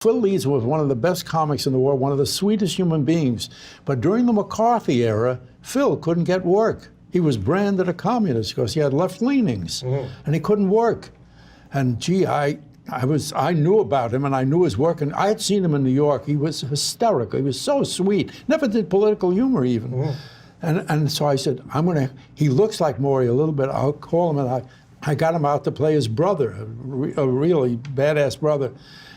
Phil Leeds was one of the best comics in the world, one of the sweetest human beings. But during the McCarthy era, Phil couldn't get work. He was branded a communist because he had left leanings, and he couldn't work. And gee, I knew about him, and I knew his work, and I had seen him in New York. He was hysterical. He was so sweet. Never did political humor even. And so I said, he looks like Maury a little bit. I'll call him, and I got him out to play his brother, a really badass brother.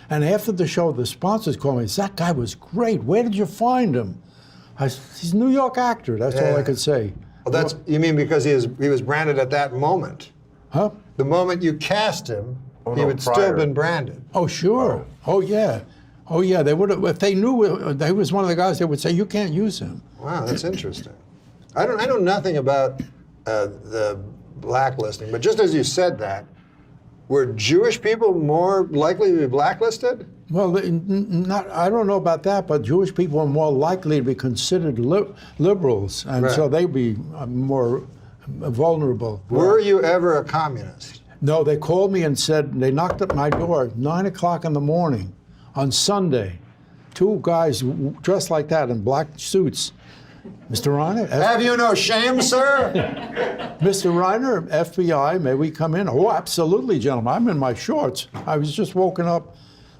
And after the show, the sponsors called me. That guy was great. Where did you find him? He's a New York actor. That's all I could say. Well, you mean because he was branded at that moment? Huh? The moment you cast him, he would still been branded. Oh, sure. Oh, yeah. Oh, yeah. They would have, if they knew he was one of the guys, they would say, you can't use him. Wow, that's interesting. I know nothing about the blacklisting, but just as you said that, were Jewish people more likely to be blacklisted? Well, I don't know about that, but Jewish people are more likely to be considered liberals, and so they'd be more vulnerable. Were you ever a communist? No, they called me and said, they knocked at my door at 9 o'clock in the morning on Sunday. Two guys dressed like that in black suits. Mr. Reiner? Have you no shame, sir? Mr. Reiner, FBI, may we come in? Oh, absolutely, gentlemen. I'm in my shorts. I was just woken up.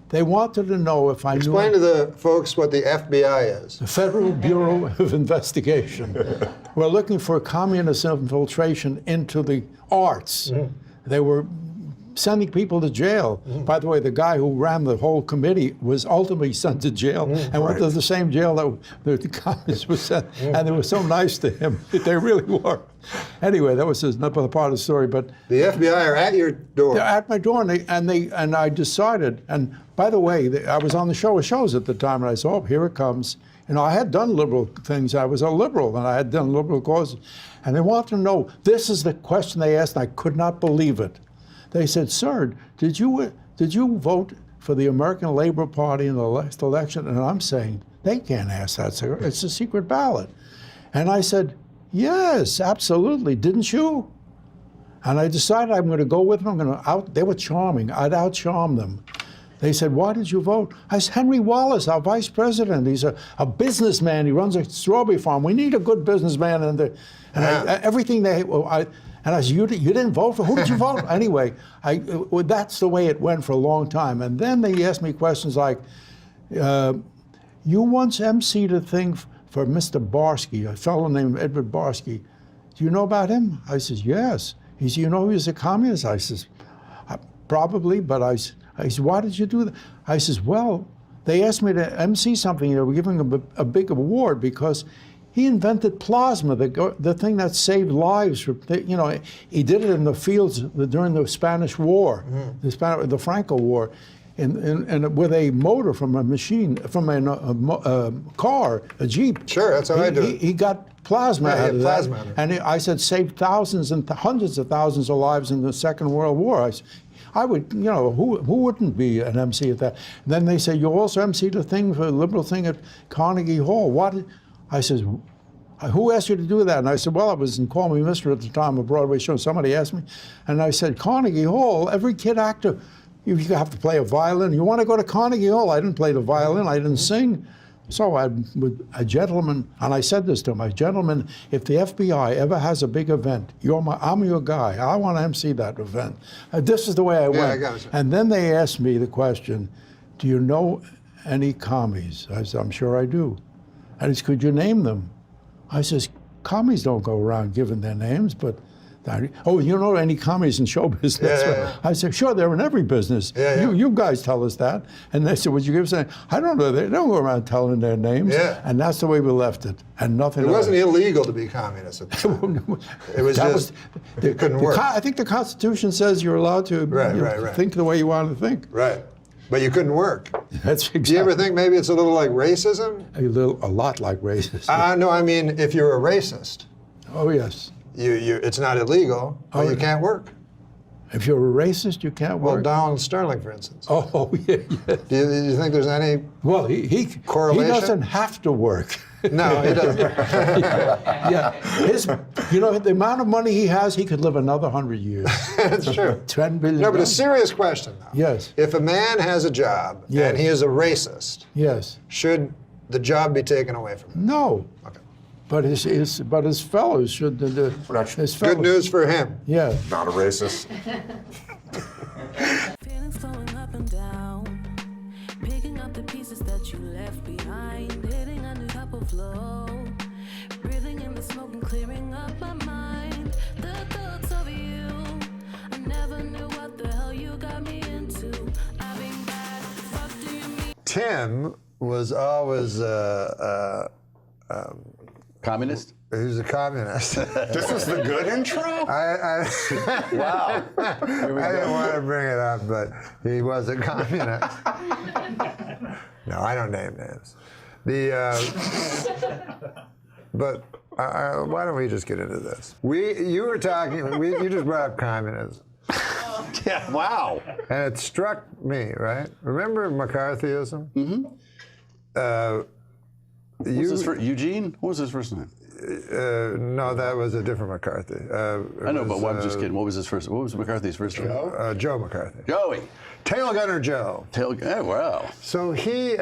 They wanted to know if I knew. Explain to the folks what the FBI is. The Federal Bureau of Investigation. We're looking for communist infiltration into the arts. They were sending people to jail. By the way, the guy who ran the whole committee was ultimately sent to jail and went to the same jail that the communists were sent. And they were so nice to him. They really were. Anyway, that was another part of the story. But the FBI are at your door. They're at my door, and I decided. And by the way, I was on the show of shows at the time, and I said, oh, here it comes. You know, I had done liberal things. I was a liberal, and I had done liberal causes. And they wanted to know, this is the question they asked, and I could not believe it. They said, sir, did you vote for the American Labor Party in the last election? And I'm saying, they can't ask that, sir. It's a secret ballot. And I said, yes, absolutely. Didn't you? And I decided I'm going to go with them. They were charming. I'd out-charm them. They said, why did you vote? I said, Henry Wallace, our vice president. He's a businessman. He runs a strawberry farm. We need a good businessman. Everything they... And I said, you didn't vote for, who did you vote for? Anyway, that's the way it went for a long time. And then they asked me questions like, you once emceed a thing for Mr. Barsky, a fellow named Edward Barsky. Do you know about him? I says, yes. He said, you know he was a communist? I says, probably, but I said, why did you do that? I says, well, they asked me to MC something. They were giving him a big award because he invented plasma, the thing that saved lives. You know, he did it in the fields during the Spanish War, the Franco War, and with a motor from a machine, from a car, a Jeep. Sure, that's how I do it. He got plasma out of plasma. that. And I said, saved thousands and hundreds of thousands of lives in the Second World War. I would, you know, who wouldn't be an MC at that? And then they say, you also MC'd a thing for a liberal thing at Carnegie Hall. What? I says, who asked you to do that? And I said, well, I was in Call Me Mister at the time, a Broadway show. Somebody asked me. And I said, Carnegie Hall, every kid actor, you have to play a violin. You want to go to Carnegie Hall? I didn't play the violin. I didn't sing. So a gentleman, and I said this to him, gentlemen, if the FBI ever has a big event, I'm your guy. I want to MC that event. This is the way I went. I got it. And then they asked me the question, do you know any commies? I said, I'm sure I do. And he said, could you name them? I says, commies don't go around giving their names, but, oh, you know any commies in show business? Yeah. I said, sure, they're in every business. You guys tell us that. And they said, would you give us a name? I don't know, they don't go around telling their names. And that's the way we left it, and nothing else. It wasn't illegal to be communist at the time. It was just, it couldn't work. I think the Constitution says you're allowed to think the way you want to think. Right. But you couldn't work. That's exactly. Do you ever think maybe it's a little like racism? A lot like racism. No, I mean, if you're a racist. Oh, yes. It's not illegal, but you can't work. If you're a racist, you can't work. Well, Donald Sterling, for instance. Oh, yeah. Do you think there's any Well, he correlation? He doesn't have to work. No, he doesn't. Yeah, the amount of money he has, he could live another 100 years. That's true. $10 billion. No, but a serious question, though. Yes. If a man has a job Yes. and he is a racist, Yes. should the job be taken away from him? No. Okay. But his fellows should. His fellows. Good news for him. Yeah. Not a racist. Feelings flowing up and down, picking up the pieces that you left behind, hitting a new type of flow, breathing in the smoke and clearing up my mind. The thoughts of you, I never knew what the hell you got me into. I've been bad, fuck do you mean? Tim was always Communist? he was a communist. This is the good intro? I Wow. I didn't want to bring it up, but he was a communist. No, I don't name names. But why don't we just get into this? You were talking. You just brought up communism, Yeah, wow. and it struck me. Right? Remember McCarthyism? Mm-hmm. Eugene? What was his first name? No, that was a different McCarthy. I know, but I'm just kidding. What was McCarthy's first name? Joe McCarthy. Joey. Tail Gunner Joe. Wow. So he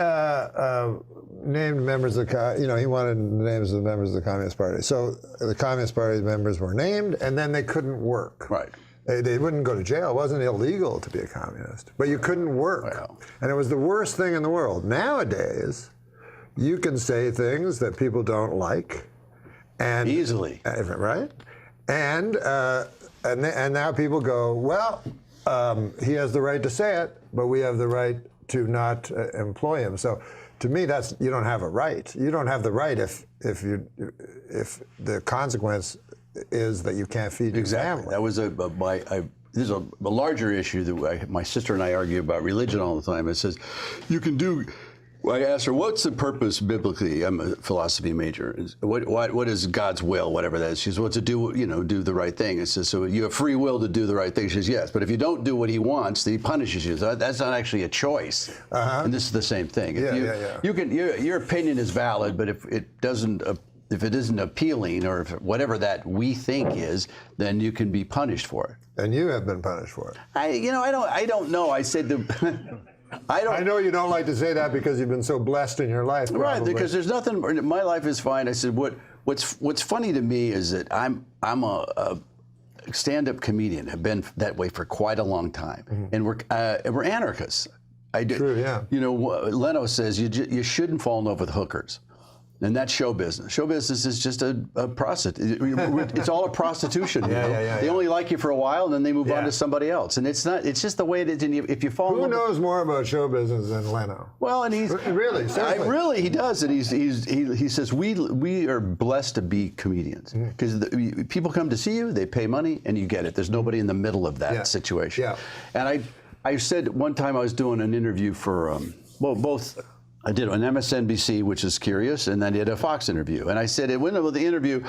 named members of he wanted the names of the members of the Communist Party. So the Communist Party members were named, and then they couldn't work. Right. They wouldn't go to jail. It wasn't illegal to be a communist, but you couldn't work. Wow. And it was the worst thing in the world. Nowadays, you can say things that people don't like. And Easily. Right? And now people go, well, he has the right to say it, but we have the right to not employ him. So to me, you don't have a right. You don't have the right if the consequence is that you can't feed your family. That was this is a larger issue that my sister and I argue about religion all the time. It says, you can do. I asked her, what's the purpose biblically? I'm a philosophy major. What is God's will, whatever that is? She says, well, to do the right thing. It says, so you have free will to do the right thing. She says, yes, but if you don't do what he wants, then he punishes you. So that's not actually a choice. Uh-huh. And this is the same thing. Yeah. You can, your opinion is valid, but if it isn't appealing, or if whatever that we think is, then you can be punished for it. And you have been punished for it. I don't know. I said I know you don't like to say that because you've been so blessed in your life. Probably. Right, because there's nothing. My life is fine. I said, what's funny to me is that I'm a stand-up comedian. Have been that way for quite a long time, and we're anarchists. True, yeah. Leno says you shouldn't fall in love with hookers. And that's show business. Show business is just a prostitute. It's all a prostitution. They only like you for a while, and then they move on to somebody else. And it's not. It's just the way it is. And if you fall, who knows more about show business than Leno? Well, and he's really, seriously. he does. And he says we are blessed to be comedians because people come to see you, they pay money, and you get it. There's nobody in the middle of that situation. Yeah. And I said one time I was doing an interview for both. I did an MSNBC, which is curious, and then I did a Fox interview. And I said, at the end of the interview,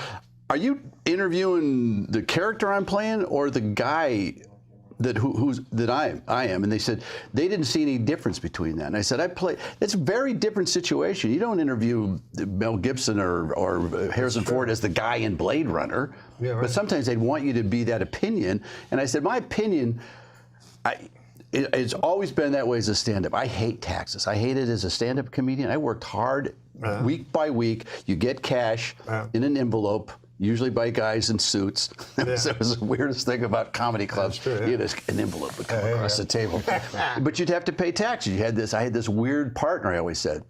are you interviewing the character I'm playing or the guy that I am? And they said they didn't see any difference between that. And I said, it's a very different situation. You don't interview Mel Gibson or Harrison Ford as the guy in Blade Runner, but sometimes they'd want you to be that opinion. And I said, my opinion, it's always been that way as a stand-up. I hate taxes. I hate it as a stand-up comedian. I worked hard week by week. You get cash in an envelope, usually by guys in suits. That was the weirdest thing about comedy clubs. True, you had an envelope would come across the table. But you'd have to pay taxes. I had this weird partner, I always said.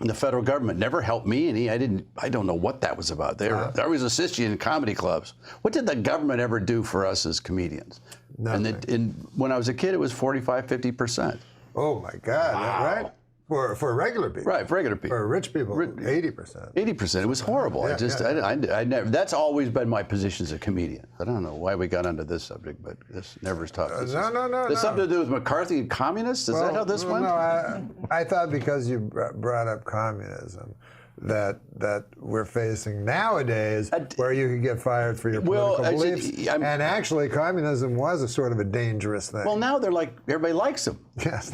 And the federal government never helped me, and I don't know what that was about. They always assist you in comedy clubs. What did the government ever do for us as comedians? Nothing. And when I was a kid, it was 45, 50%. Oh my God! Wow. Right? For regular people. Right, for regular people. For rich people, 80%. 80%. It was horrible. I never. That's always been my position as a comedian. I don't know why we got onto this subject, but this never stopped. No. There's something to do with McCarthy and communists? Is that how this went? No, I thought because you brought up communism, that we're facing nowadays, where you can get fired for your political beliefs. And actually, communism was a sort of a dangerous thing. Well, now they're like, everybody likes them. Yes.